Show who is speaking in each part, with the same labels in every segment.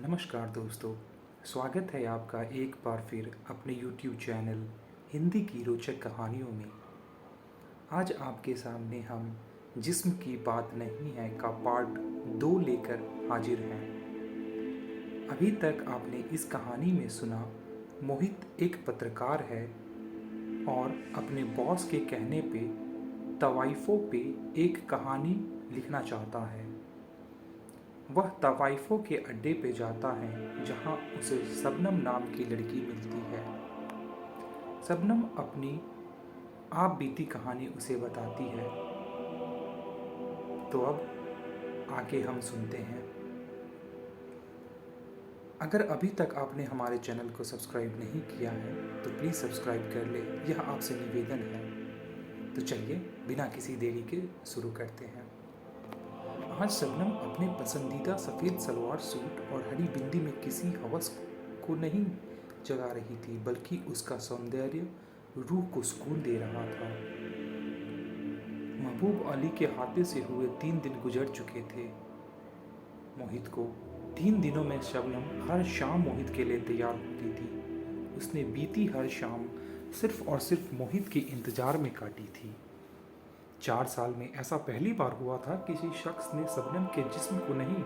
Speaker 1: नमस्कार दोस्तों, स्वागत है आपका एक बार फिर अपने YouTube चैनल हिंदी की रोचक कहानियों में। आज आपके सामने हम जिस्म की बात नहीं है का पार्ट 2 लेकर हाजिर हैं। अभी तक आपने इस कहानी में सुना मोहित एक पत्रकार है और अपने बॉस के कहने पे तवाइफों पे एक कहानी लिखना चाहता है। वह तवाइफों के अड्डे पे जाता है जहां उसे शबनम नाम की लड़की मिलती है। शबनम अपनी आप बीती कहानी उसे बताती है। तो अब आगे हम सुनते हैं। अगर अभी तक आपने हमारे चैनल को सब्सक्राइब नहीं किया है तो प्लीज़ सब्सक्राइब कर ले, यह आपसे निवेदन है। तो चलिए बिना किसी देरी के शुरू करते हैं। आज शबनम अपने पसंदीदा सफ़ेद सलवार सूट और हरी बिंदी में किसी हवस को नहीं जगा रही थी, बल्कि उसका सौंदर्य रूह को सुकून दे रहा था। महबूब अली के हाथे से हुए 3 दिन गुजर चुके थे। मोहित को 3 दिनों में शबनम हर शाम मोहित के लिए तैयार होती थी। उसने बीती हर शाम सिर्फ और सिर्फ मोहित के इंतजार में काटी थी। 4 साल में ऐसा पहली बार हुआ था किसी शख्स ने शबनम के जिस्म को नहीं,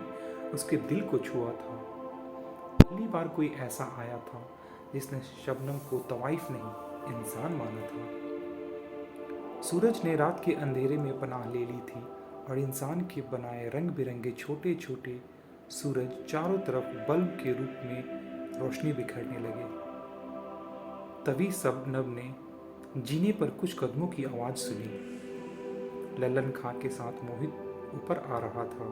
Speaker 1: उसके दिल को छुआ था। पहली बार कोई ऐसा आया था जिसने शबनम को तवाइफ नहीं, इंसान माना था। सूरज ने रात के अंधेरे में पनाह ले ली थी और इंसान के बनाए रंग बिरंगे छोटे छोटे सूरज चारों तरफ बल्ब के रूप में रोशनी बिखरने लगे। तभी शबनम ने जीने पर कुछ कदमों की आवाज़ सुनी। लल्लन खां के साथ मोहित ऊपर आ रहा था।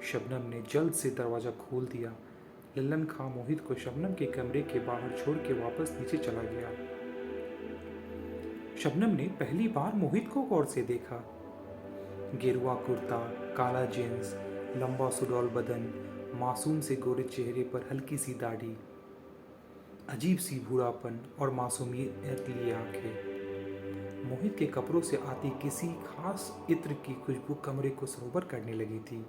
Speaker 1: शबनम ने जल्द से दरवाज़ा खोल दिया। लल्लन खां मोहित को शबनम के कमरे के बाहर छोड़ के वापस नीचे चला गया। शबनम ने पहली बार मोहित को गौर से देखा। गेरुआ कुर्ता, काला जींस, लंबा सुडौल बदन, मासूम से गोरे चेहरे पर हल्की सी दाढ़ी, अजीब सी भूरापन और मासूमियत लिए आंखें। मोहित के कपड़ों से आती किसी खास इत्र की खुशबू कमरे को सरोवर करने लगी थी।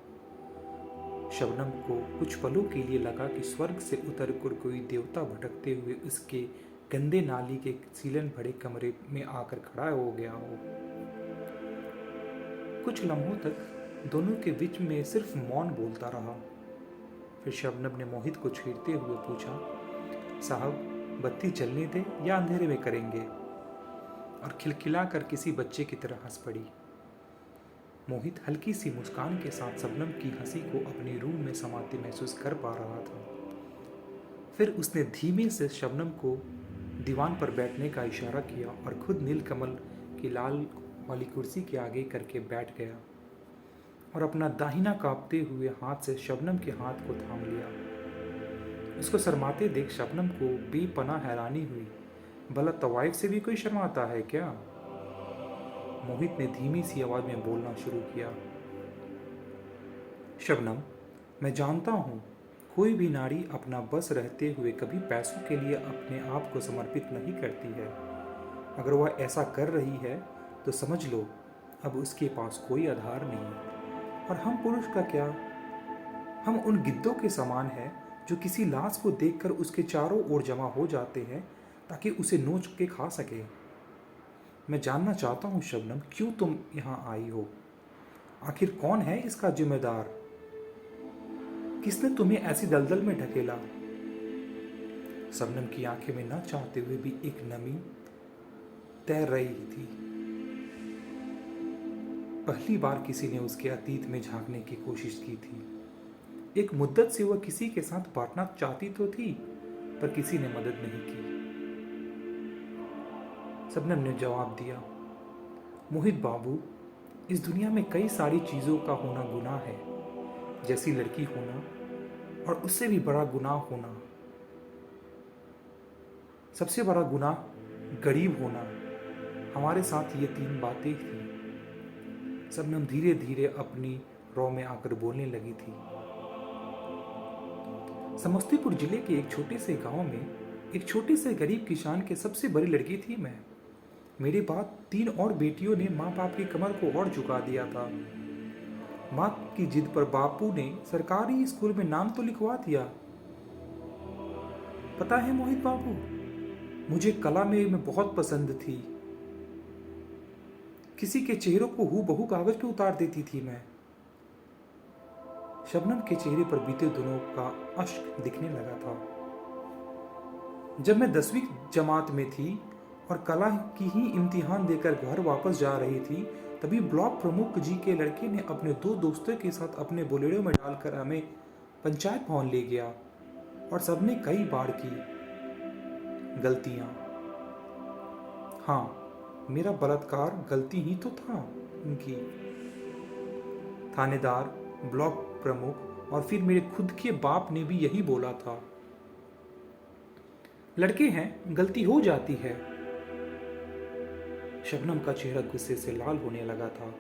Speaker 1: शबनम को कुछ पलों के लिए लगा कि स्वर्ग से उतर कर कोई देवता भटकते हुए उसके गंदे नाली के सीलन भरे कमरे में आकर खड़ा हो गया हो। कुछ लम्हों तक दोनों के बीच में सिर्फ मौन बोलता रहा। फिर शबनम ने मोहित को छेड़ते हुए पूछा, साहब बत्ती जलने दे या अंधेरे में करेंगे? और खिलखिला कर किसी बच्चे की तरह हंस पड़ी। मोहित हल्की सी मुस्कान के साथ शबनम की हंसी को अपनी रूह में समाते महसूस कर पा रहा था। फिर उसने धीमे से शबनम को दीवान पर बैठने का इशारा किया और खुद नीलकमल की लाल वाली कुर्सी के आगे करके बैठ गया और अपना दाहिना कांपते हुए हाथ से शबनम के हाथ को थाम लिया। उसको शर्माते देख शबनम को बेपनाह हैरानी हुई। भला तवाइफ से भी कोई शर्माता है क्या? मोहित ने धीमी सी आवाज में बोलना शुरू किया, शबनम, मैं जानता हूँ कोई भी नारी अपना बस रहते हुए कभी पैसों के लिए अपने आप को समर्पित नहीं करती है। अगर वह ऐसा कर रही है तो समझ लो अब उसके पास कोई आधार नहीं। और हम पुरुष का क्या? हम उन गिद्धों के समान हैं जो किसी लाश को देखकर उसके चारों ओर जमा हो जाते हैं ताकि उसे नोच के खा सके। मैं जानना चाहता हूँ शबनम, क्यों तुम यहाँ आई हो? आखिर कौन है इसका जिम्मेदार? किसने तुम्हें ऐसी दलदल में ढकेला? शबनम की आंखें में न चाहते हुए भी एक नमी तैर रही थी। पहली बार किसी ने उसके अतीत में झांकने की कोशिश की थी। एक मुद्दत से वह किसी के साथ बांटना चाहती तो थी, पर किसी ने मदद नहीं की। शबनम ने जवाब दिया, मोहित बाबू, इस दुनिया में कई सारी चीज़ों का होना गुनाह है, जैसी लड़की होना और उससे भी बड़ा गुनाह होना। सबसे बड़ा गुनाह गरीब होना। हमारे साथ ये 3 बातें थी। शबनम धीरे धीरे अपनी रौ में आकर बोलने लगी थी। समस्तीपुर जिले के एक छोटे से गांव में एक छोटे से गरीब किसान के सबसे बड़ी लड़की थी मैं। मेरे बाद 3 और बेटियों ने माँ बाप की कमर को और झुका दिया था। माँ की जिद पर बापू ने सरकारी स्कूल में नाम तो लिखवा दिया। पता है मोहित बाबू, मुझे कला में बहुत पसंद थी। किसी के चेहरों को हूबहू कागज पे उतार देती थी मैं। शबनम के चेहरे पर बीते दिनों का अश्क दिखने लगा था। जब मैं 10वीं जमात में थी और कला की ही इम्तिहान देकर घर वापस जा रही थी, तभी ब्लॉक प्रमुख जी के लड़के ने अपने 2 दोस्तों के साथ अपने बोलेरो में डालकर हमें पंचायत भवन ले गया। और सबने कई बार की गलतियां। हाँ, मेरा बलात्कार गलती ही तो था उनकी। थानेदार, ब्लॉक प्रमुख और फिर मेरे खुद के बाप ने भी यही बोला था। लड़के हैं, गलती हो जाती है। शबनम का चेहरा गुस्से से लाल होने लगा था,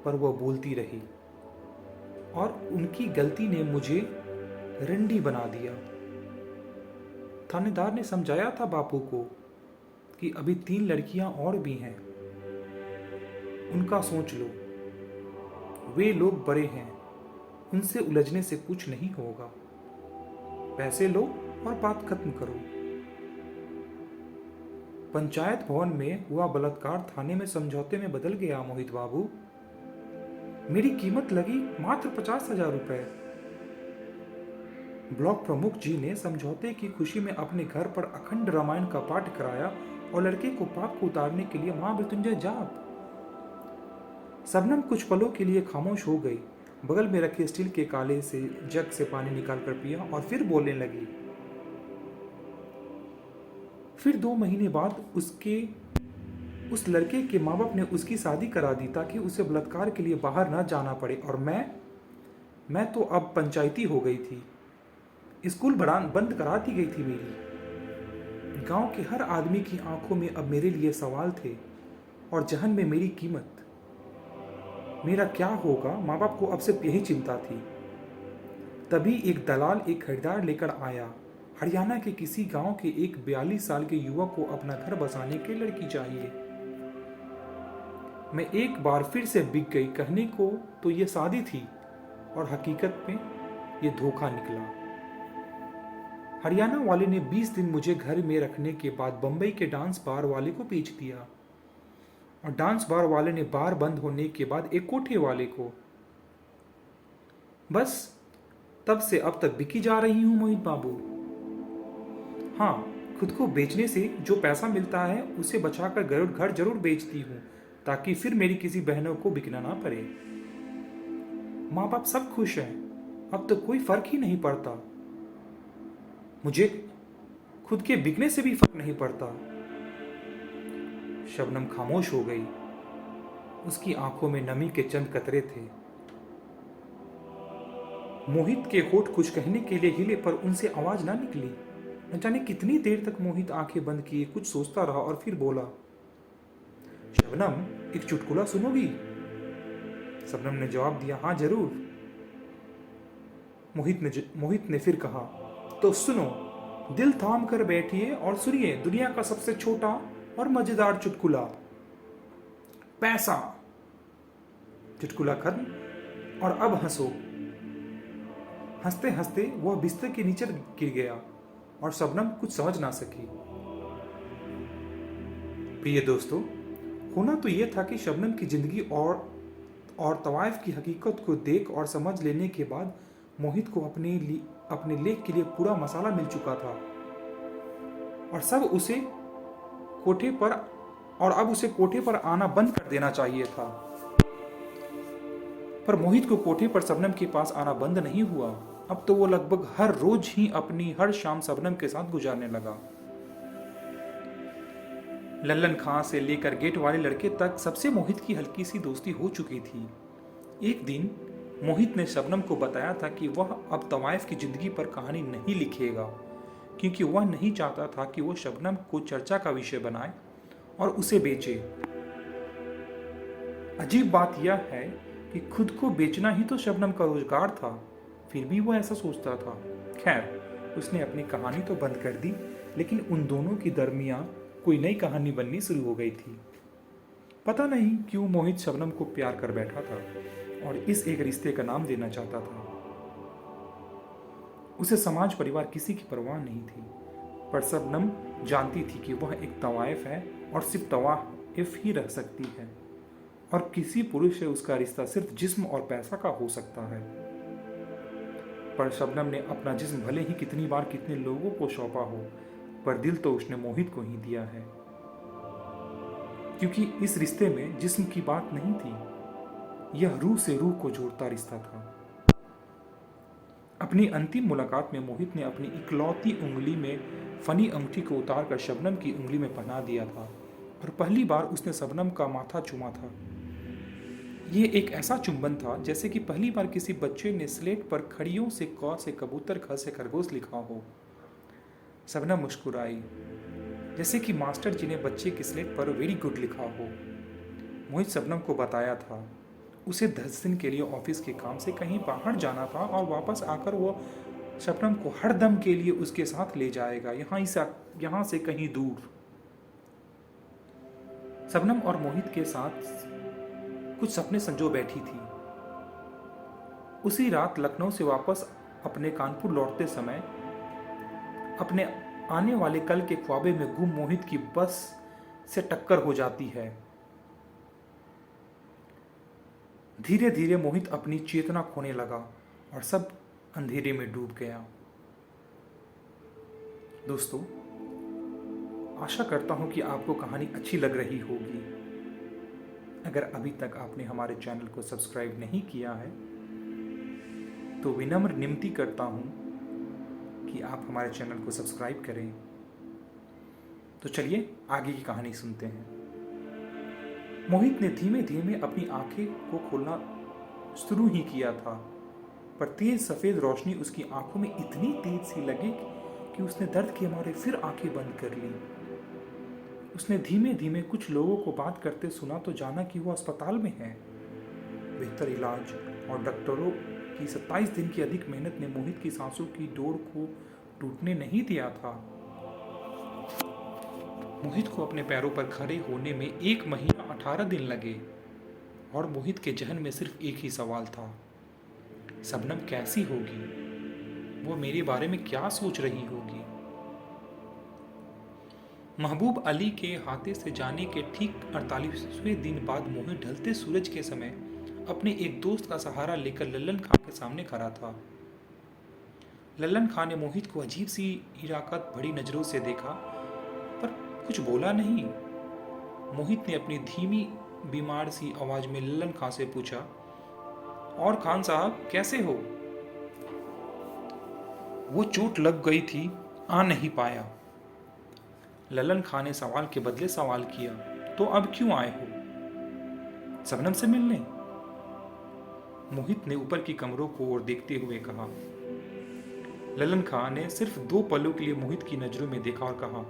Speaker 1: पर वह बोलती रही और उनकी गलती ने मुझे रंडी बना दिया। थानेदार ने समझाया था बापू को कि अभी 3 लड़कियां और भी हैं, उनका सोच लो। वे लोग बड़े हैं, उनसे उलझने से कुछ नहीं होगा। पैसे लो और बात खत्म करो। पंचायत भवन में हुआ बलात्कार थाने में समझौते में बदल गया मोहित बाबू। मेरी कीमत लगी मात्र 50,000 रुपए। ब्लॉक प्रमुख जी ने समझौते की खुशी में अपने घर पर अखंड रामायण का पाठ कराया और लड़के को पाप को उतारने के लिए महामृत्युंजय जाप। शबनम कुछ पलों के लिए खामोश हो गई, बगल में रखे स्टील के काले से जग से पानी निकालकर पिया और फिर बोलने लगी। फिर 2 महीने बाद उस लड़के के माँ बाप ने उसकी शादी करा दी ताकि उसे बलात्कार के लिए बाहर ना जाना पड़े। और मैं तो अब पंचायती हो गई थी। स्कूल बंद करा दी गई थी मेरी। गांव के हर आदमी की आंखों में अब मेरे लिए सवाल थे और जहन में मेरी कीमत। मेरा क्या होगा, माँ बाप को अब सिर्फ यही चिंता थी। तभी एक दलाल एक खरीदार लेकर आया। हरियाणा के किसी गांव के एक 42 साल के युवक को अपना घर बसाने के लड़की चाहिए। मैं एक बार फिर से बिक गई। कहने को तो ये शादी थी और हकीकत में ये धोखा निकला। हरियाणा वाले ने 20 दिन मुझे घर में रखने के बाद बंबई के डांस बार वाले को बेच दिया और डांस बार वाले ने बार बंद होने के बाद एक कोठे वाले को। बस तब से अब तक बिकी जा रही हूं मोहित बाबू। हाँ, खुद को बेचने से जो पैसा मिलता है उसे बचाकर घर जरूर बेचती हूँ ताकि फिर मेरी किसी बहनों को बिकना ना पड़े। माँ बाप सब खुश हैं, अब तो कोई फर्क ही नहीं पड़ता। मुझे खुद के बिकने से भी फर्क नहीं पड़ता। शबनम खामोश हो गई। उसकी आंखों में नमी के चंद कतरे थे। मोहित के होठ कुछ कहने के लिए हिले पर उनसे आवाज ना निकली। न जाने कितनी देर तक मोहित आंखें बंद किए कुछ सोचता रहा और फिर बोला, शबनम, एक चुटकुला सुनोगी? शबनम ने जवाब दिया, हाँ जरूर। मोहित ने फिर कहा, तो सुनो, दिल थाम कर बैठिए और सुनिए दुनिया का सबसे छोटा और मजेदार चुटकुला। पैसा। चुटकुला खत्म और अब हंसो। हंसते हंसते वह बिस्तर के नीचे गिर गया और शबनम कुछ समझ ना सकी। प्रिय दोस्तों, होना तो यह था कि शबनम की जिंदगी और तवाइफ की हकीकत को देख और समझ लेने के बाद मोहित को अपने लेख के लिए पूरा मसाला मिल चुका था और अब उसे कोठे पर आना बंद कर देना चाहिए था। पर मोहित को कोठे पर शबनम के पास आना बंद नहीं हुआ। अब तो वो लगभग हर रोज ही अपनी हर शाम शबनम के साथ गुजारने लगा। लल्लन खां से लेकर गेट वाले लड़के तक सबसे मोहित की हल्की सी दोस्ती हो चुकी थी। एक दिन मोहित ने शबनम को बताया था कि वह अब तवाइफ की जिंदगी पर कहानी नहीं लिखेगा, क्योंकि वह नहीं चाहता था कि वह शबनम को चर्चा का विषय बनाए और उसे बेचे। अजीब बात यह है कि खुद को बेचना ही तो शबनम का रोजगार था, फिर भी वह ऐसा सोचता था। खैर, उसने अपनी कहानी तो बंद कर दी, लेकिन उन दोनों की दरमियां कोई नई कहानी बननी शुरू हो गई थी। पता नहीं क्यों मोहित शबनम को प्यार कर बैठा था और इस एक रिश्ते का नाम देना चाहता था। उसे समाज परिवार किसी की परवाह नहीं थी, पर शबनम जानती थी कि वह एक तवाइफ है और सिर्फ तवाइफ ही रह सकती है, और किसी पुरुष से उसका रिश्ता सिर्फ जिस्म और पैसा का हो सकता है। पर शबनम ने अपना जिस्म भले ही कितनी बार कितने लोगों को सौंपा हो, पर दिल तो उसने मोहित को ही दिया है, क्योंकि इस रिश्ते में जिस्म की बात नहीं थी, यह रूह से रूह को जोड़ता रिश्ता था। अपनी अंतिम मुलाकात में मोहित ने अपनी इकलौती उंगली में फनी अंगूठी को उतारकर शबनम की उंगली में पहना दिया था, और पहली बार उसने शबनम का माथा चूमा था। ये एक ऐसा चुंबन था जैसे कि पहली बार किसी बच्चे ने स्लेट पर खड़ियों से क से कबूतर, ख से खरगोश लिखा हो। शबनम मुस्कुराई, जैसे कि मास्टर जी ने बच्चे की स्लेट पर वेरी गुड लिखा हो। मोहित शबनम को बताया था उसे 10 दिन के लिए ऑफिस के काम से कहीं बाहर जाना था, और वापस आकर वो शबनम को हर दम के लिए उसके साथ ले जाएगा, यहाँ से कहीं दूर। शबनम और मोहित के साथ कुछ सपने संजो बैठी थी। उसी रात लखनऊ से वापस अपने कानपुर लौटते समय अपने आने वाले कल के ख्वाबे में गुम मोहित की बस से टक्कर हो जाती है। धीरे धीरे मोहित अपनी चेतना खोने लगा और सब अंधेरे में डूब गया। दोस्तों, आशा करता हूं कि आपको कहानी अच्छी लग रही होगी। अगर अभी तक आपने हमारे चैनल को सब्सक्राइब नहीं किया है तो विनम्र विनती करता हूं कि आप हमारे चैनल को सब्सक्राइब करें। तो चलिए आगे की कहानी सुनते हैं। मोहित ने धीमे धीमे अपनी आंखें को खोलना शुरू ही किया था, पर तेज सफेद रोशनी उसकी आंखों में इतनी तेज सी लगी कि उसने दर्द के मारे फिर आंखें बंद कर ली। उसने धीमे धीमे कुछ लोगों को बात करते सुना तो जाना कि वो अस्पताल में है। बेहतर इलाज और डॉक्टरों की 27 दिन की अधिक मेहनत ने मोहित की सांसों की डोर को टूटने नहीं दिया था। मोहित को अपने पैरों पर खड़े होने में 1 महीना 18 दिन लगे, और मोहित के जहन में सिर्फ एक ही सवाल था, शबनम कैसी होगी? वो मेरे बारे में क्या सोच रही होगी? महबूब अली के हाथे से जाने के ठीक 48वें दिन बाद मोहित ढलते सूरज के समय अपने एक दोस्त का सहारा लेकर लल्लन खां के सामने खड़ा था। लल्लन खां ने मोहित को अजीब सी हिराकत भरी नजरों से देखा, पर कुछ बोला नहीं। मोहित ने अपनी धीमी बीमार सी आवाज में लल्लन खां से पूछा, और खान साहब कैसे हो? वो चोट लग गई थी, आ नहीं पाया। लल्लन खां ने सवाल के बदले सवाल किया, तो अब क्यों आए हो? शबनम से मिलने? मोहित ने ऊपर की कमरों को ओर देखते हुए कहा। लल्लन खां ने सिर्फ 2 पलों के लिए मोहित की नजरों में देखा और कहा,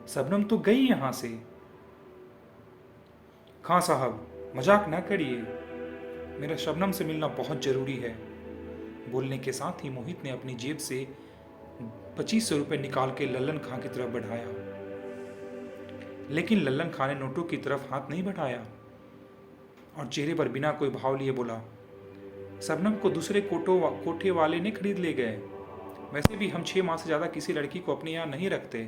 Speaker 1: शबनम तो गई यहां से। खां साहब मजाक ना करिए, मेरा शबनम से मिलना बहुत जरूरी है। बोलने के साथ ही मोहित ने अपनी जेब से 2500 रुपये निकाल के लल्लन खां की तरफ बढ़ाया, लेकिन लल्लन खां ने नोटों की तरफ हाथ नहीं बढ़ाया और चेहरे पर बिना कोई भाव लिए बोला, शबनम को दूसरे कोठे वाले ने खरीद ले गए। वैसे भी हम 6 माह से ज्यादा किसी लड़की को अपने यहाँ नहीं रखते।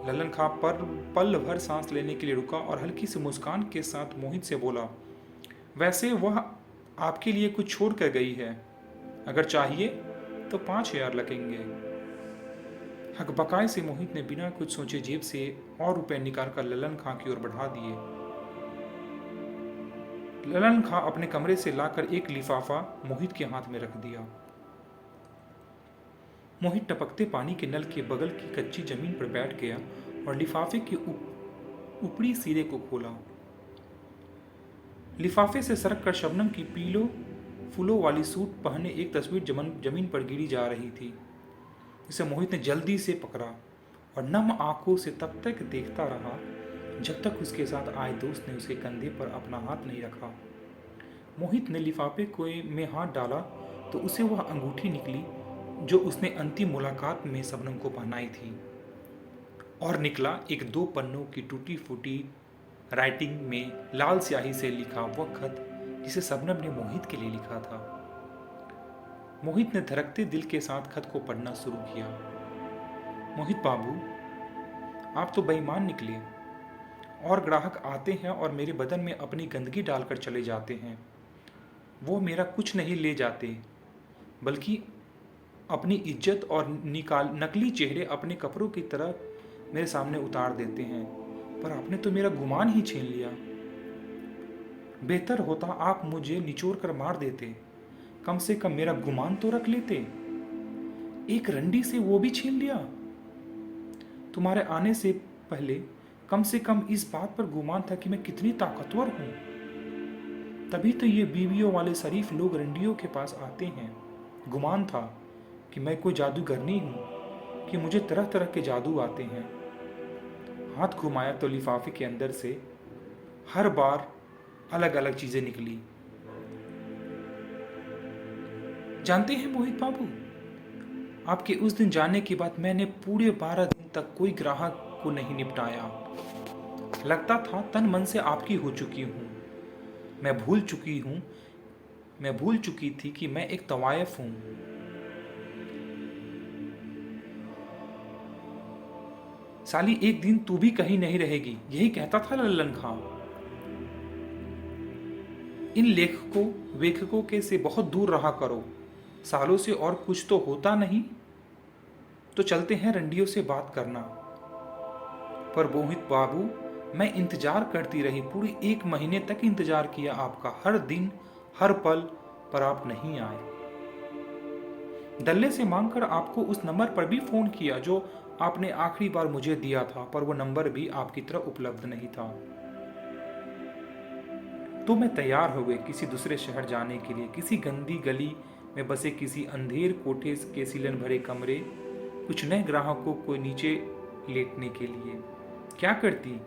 Speaker 1: लल्लन खां पर पल भर सांस लेने के लिए रुका और हल्की सी मुस्कान के साथ मोहित से बोला, वैसे वह आपके लिए कुछ छोड़ कर गई है, अगर चाहिए तो 5000 लगेंगे। हकबकाए से मोहित ने बिना कुछ सोचे जेब से और रुपए निकालकर लल्लन खां की ओर बढ़ा दिए। लल्लन खां अपने कमरे से लाकर एक लिफाफा मोहित के हाथ में रख दिया। मोहित टपकते पानी के नल के बगल की कच्ची जमीन पर बैठ गया और लिफाफे के ऊपरी सिरे को खोला। लिफाफे से सरक कर शबनम की पीलो फूलों वाली सूट पहने एक तस्वीर जमीन पर गिरी जा रही थी। इसे मोहित ने जल्दी से पकड़ा और नम आंखों से तब तक देखता रहा जब तक उसके साथ आए दोस्त ने उसके कंधे पर अपना हाथ नहीं रखा। मोहित ने लिफाफे में हाथ डाला तो उसे वह अंगूठी निकली जो उसने अंतिम मुलाकात में शबनम को पहनाई थी, और निकला एक 2 पन्नों की टूटी फूटी राइटिंग में लाल स्याही से लिखा वह खत जिसे शबनम ने मोहित के लिए लिखा था। मोहित ने धड़कते दिल के साथ खत को पढ़ना शुरू किया। मोहित बाबू, आप तो बेईमान निकले। और ग्राहक आते हैं और मेरे बदन में अपनी गंदगी डालकर चले जाते हैं। वो मेरा कुछ नहीं ले जाते, बल्कि अपनी इज्जत और नकली चेहरे अपने कपड़ों की तरह मेरे सामने उतार देते हैं। पर आपने तो मेरा गुमान ही छीन लिया। बेहतर होता आप मुझे निचोड़ कर मार देते, कम से कम मेरा गुमान तो रख लेते। एक रंडी से वो भी छीन लिया। तुम्हारे आने से पहले कम से कम इस बात पर गुमान था कि मैं कितनी ताकतवर हूं। तभी तो ये बीवियों वाले शरीफ लोग रंडियों के पास आते हैं। गुमान था कि मैं कोई जादूगरनी हूं, कि मुझे तरह तरह के जादू आते हैं। हाथ घुमाया तो लिफाफे के अंदर से हर बार अलग अलग चीजें निकली। जानते हैं मोहित बाबू, आपके उस दिन जाने के बाद मैंने पूरे 12 दिन तक कोई ग्राहक को नहीं निपटाया। लगता था तन मन से आपकी हो चुकी हूं। मैं भूल चुकी थी कि मैं एक तवायफ हूं। साली, एक दिन तू भी कहीं नहीं रहेगी, यही कहता था लल्लन खां। इन लेखकों के से बहुत दूर रहा करो। सालों से और कुछ तो होता नहीं, तो चलते हैं रंडियों से बात करना। पर मोहित बाबू, मैं इंतजार करती रही, पूरी 1 महीने तक इंतजार किया आपका, हर दिन हर पल, पर आप नहीं आए। दल्ले से मांगकर आपको उस नंबर पर भी फोन किया जो आपने आखिरी बार मुझे दिया था, पर वो नंबर भी आपकी तरफ उपलब्ध नहीं था। तो मैं तैयार हो गई किसी दूसरे शहर जाने के लिए, किसी गंदी गली में बसे किसी अंधेर कोठे के सीलन भरे कमरे, कुछ नए ग्राहकों को नीचे लेटने के लिए। क्या करती?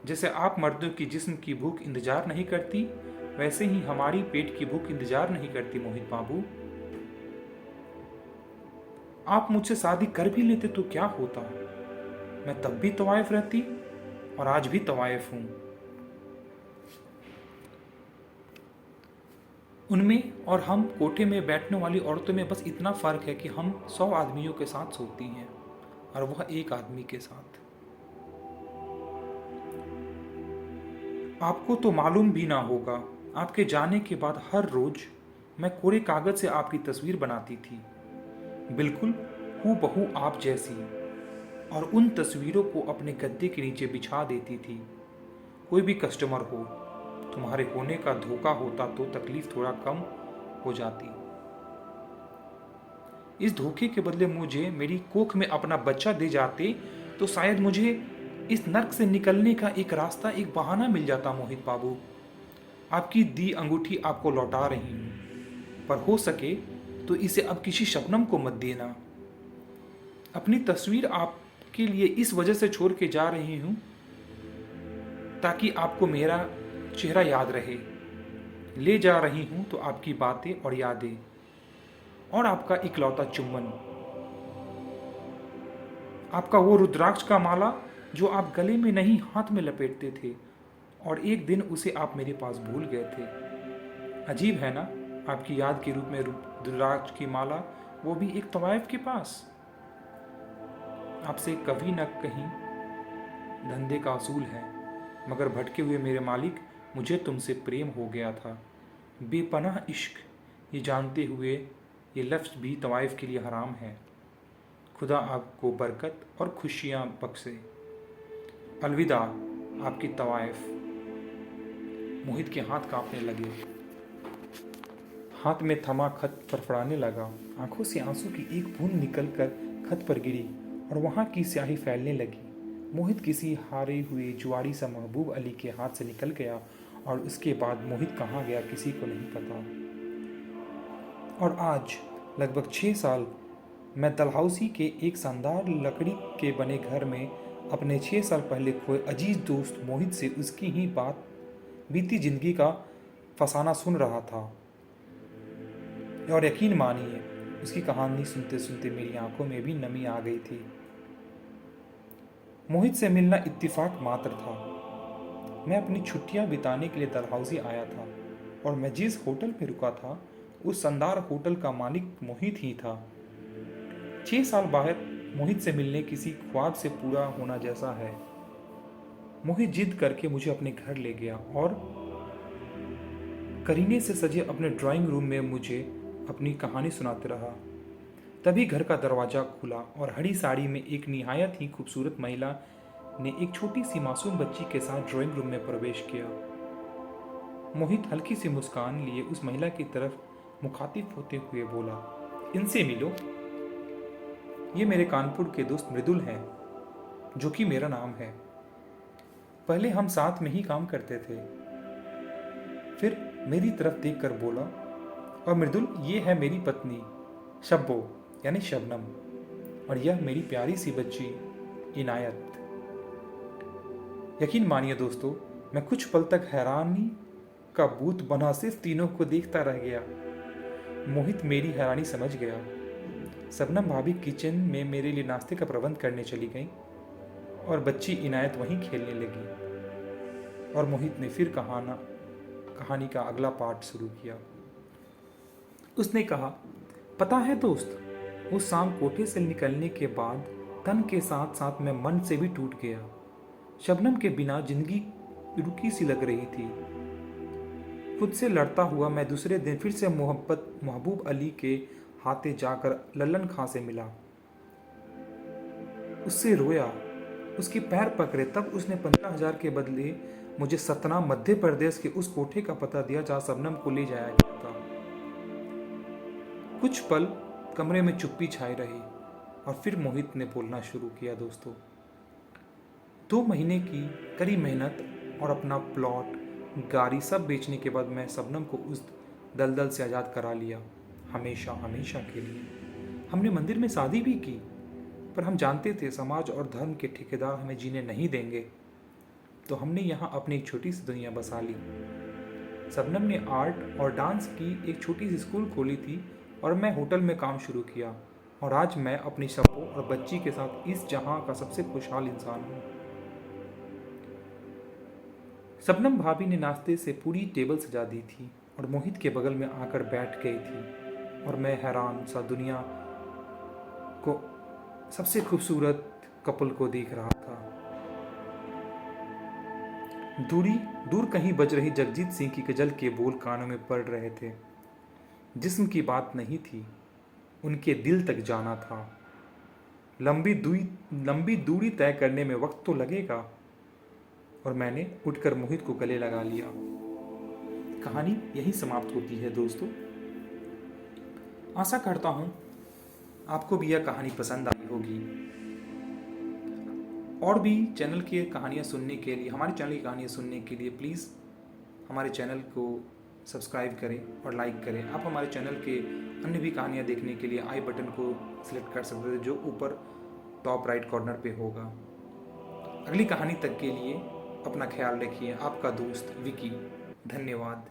Speaker 1: जैसे आप मर्दों की जिस्म की भूख इंतजार नहीं करती, वैसे ही हमारी पेट की भूख इंतजार नहीं करती मोहित बाबू। आप मुझसे शादी कर भी लेते तो क्या होता? मैं तब भी तवायफ रहती और आज भी तवायफ हूं। उनमें और हम कोठे में बैठने वाली औरतों में बस इतना फर्क है कि हम 100 आदमियों के साथ सोती हैं और वह एक आदमी के साथ। आपको तो मालूम भी ना होगा, आपके जाने के बाद हर रोज मैं कोरे कागज से आपकी तस्वीर बनाती थी, बिल्कुल हूबहू आप जैसी, और उन तस्वीरों को अपने गद्दे के नीचे बिछा देती थी। कोई भी कस्टमर हो, तुम्हारे होने का धोखा होता तो तकलीफ थोड़ा कम हो जाती। इस धोखे के बदले मुझे मेरी कोख में अपना बच्चा दे जाते तो शायद मुझे इस नर्क से निकलने का एक रास्ता, एक बहाना मिल जाता। मोहित बाबू, आपकी दी अंगूठी आपको लौटा रही हूं, पर हो सके तो इसे अब किसी शबनम को मत देना। अपनी तस्वीर आपके लिए इस वजह से छोड़ के जा रही हूं ताकि आपको मेरा चेहरा याद रहे। ले जा रही हूं तो आपकी बातें और यादें और आपका इकलौता चुम्बन, आपका वो रुद्राक्ष का माला जो आप गले में नहीं हाथ में लपेटते थे, और एक दिन उसे आप मेरे पास भूल गए थे। अजीब है ना, आपकी याद के रूप में रुद्राक्ष की माला, वो भी एक तवायफ के पास। आपसे कभी न कहीं धंधे का असूल है, मगर भटके हुए मेरे मालिक, मुझे तुमसे प्रेम हो गया था। बेपनाह इश्क, ये जानते हुए ये लफ्ज़ भी तवाइफ के लिए हराम है। खुदा आपको बरकत और खुशियाँ बख्शे। अलविदा आपकी तवाइफ। मोहित के हाथ कांपने लगे, हाथ में थमा खत फड़फड़ाने लगा। आंखों से आंसू की एक बूंद निकलकर खत पर गिरी और वहाँ की स्याही फैलने लगी। मोहित किसी हारे हुए जुआरी सा महबूब अली के हाथ से निकल गया, और उसके बाद मोहित कहाँ गया किसी को नहीं पता। और आज लगभग 6 साल मैं डलहौसी के एक शानदार लकड़ी के बने घर में अपने 6 साल पहले खोए अजीज दोस्त मोहित से उसकी ही बीती जिंदगी का फसाना सुन रहा था। और यकीन मानिए, उसकी कहानी सुनते सुनते मेरी आंखों में भी नमी आ गई थी। मोहित से मिलना इत्तेफाक मात्र था। मैं अपनी छुट्टियां बिताने के लिए डलहौजी आया था और मैं जिस होटल में रुका था उस शानदार होटल का मालिक मोहित ही था। 6 साल बाद मोहित से मिलने किसी ख्वाब से पूरा होना जैसा है। मोहित जिद करके मुझे अपने घर ले गया और करीने से सजे अपने ड्राइंग रूम में मुझे अपनी कहानी सुनाते रहा। तभी घर का दरवाज़ा खुला और हरी साड़ी में एक निहायत ही खूबसूरत महिला ने एक छोटी सी मासूम बच्ची के साथ ड्राइंग रूम में प्रवेश किया। मोहित हल्की सी मुस्कान लिए उस महिला की तरफ मुखातिब होते हुए बोला, इनसे मिलो, ये मेरे कानपुर के दोस्त मृदुल हैं, जो कि मेरा नाम है। पहले हम साथ में ही काम करते थे। फिर मेरी तरफ देखकर बोला, और मृदुल, ये है मेरी पत्नी शब्बो यानी शबनम, और यह मेरी प्यारी सी बच्ची इनायत। यकीन मानिए दोस्तों, मैं कुछ पल तक हैरानी का भूत बना सिर्फ तीनों को देखता रह गया। मोहित मेरी हैरानी समझ गया। शबनम भाभी किचन में मेरे लिए नाश्ते का प्रबंध करने चली गई और बच्ची इनायत वहीं खेलने लगी। और मोहित ने फिर कहानी का अगला पार्ट शुरू किया। उसने कहा, पता है दोस्त, उस शाम कोठे से निकलने के बाद तन के साथ साथ मैं मन से भी टूट गया। शबनम के बिना जिंदगी रुकी सी लग रही थी। खुद से लड़ता हुआ मैं दूसरे दिन फिर से महबूब अली के हाथे जाकर लल्लन खां से मिला। उससे रोया, उसके पैर पकड़े। तब उसने 15,000 के बदले मुझे सतना मध्य प्रदेश के उस कोठे का पता दिया जहां शबनम को ले जाया गया था। कुछ पल कमरे में चुप्पी छाई रही और फिर मोहित ने बोलना शुरू किया। दोस्तों, 2 महीने की कड़ी मेहनत और अपना प्लॉट, गाड़ी सब बेचने के बाद मैं शबनम को उस दलदल से आज़ाद करा लिया, हमेशा हमेशा के लिए। हमने मंदिर में शादी भी की, पर हम जानते थे समाज और धर्म के ठेकेदार हमें जीने नहीं देंगे, तो हमने यहाँ अपनी एक छोटी सी दुनिया बसा ली। शबनम ने आर्ट और डांस की एक छोटी सी स्कूल खोली थी और मैं होटल में काम शुरू किया, और आज मैं अपनी शब्बो और बच्ची के साथ इस जहां का सबसे खुशहाल इंसान हूँ। शबनम भाभी ने नाश्ते से पूरी टेबल सजा दी थी और मोहित के बगल में आकर बैठ गई थी, और मैं हैरान सा दुनिया को सबसे खूबसूरत कपल को देख रहा था। दूर कहीं बज रही जगजीत सिंह की गजल के बोल कानों में पड़ रहे थे। जिस्म की बात नहीं थी, उनके दिल तक जाना था। लंबी दूरी तय करने में वक्त तो लगेगा, और मैंने उठकर मोहित को गले लगा लिया। कहानी यहीं समाप्त होती है दोस्तों। आशा करता हूँ आपको भी यह कहानी पसंद आई होगी। और भी चैनल की कहानियाँ सुनने के लिए, हमारे चैनल की कहानियाँ सुनने के लिए प्लीज़ हमारे चैनल को सब्सक्राइब करें और लाइक करें। आप हमारे चैनल के अन्य भी कहानियाँ देखने के लिए आई बटन को सिलेक्ट कर सकते हैं, जो ऊपर टॉप राइट कॉर्नर पे होगा। अगली कहानी तक के लिए अपना ख्याल रखिए। आपका दोस्त विकी। धन्यवाद।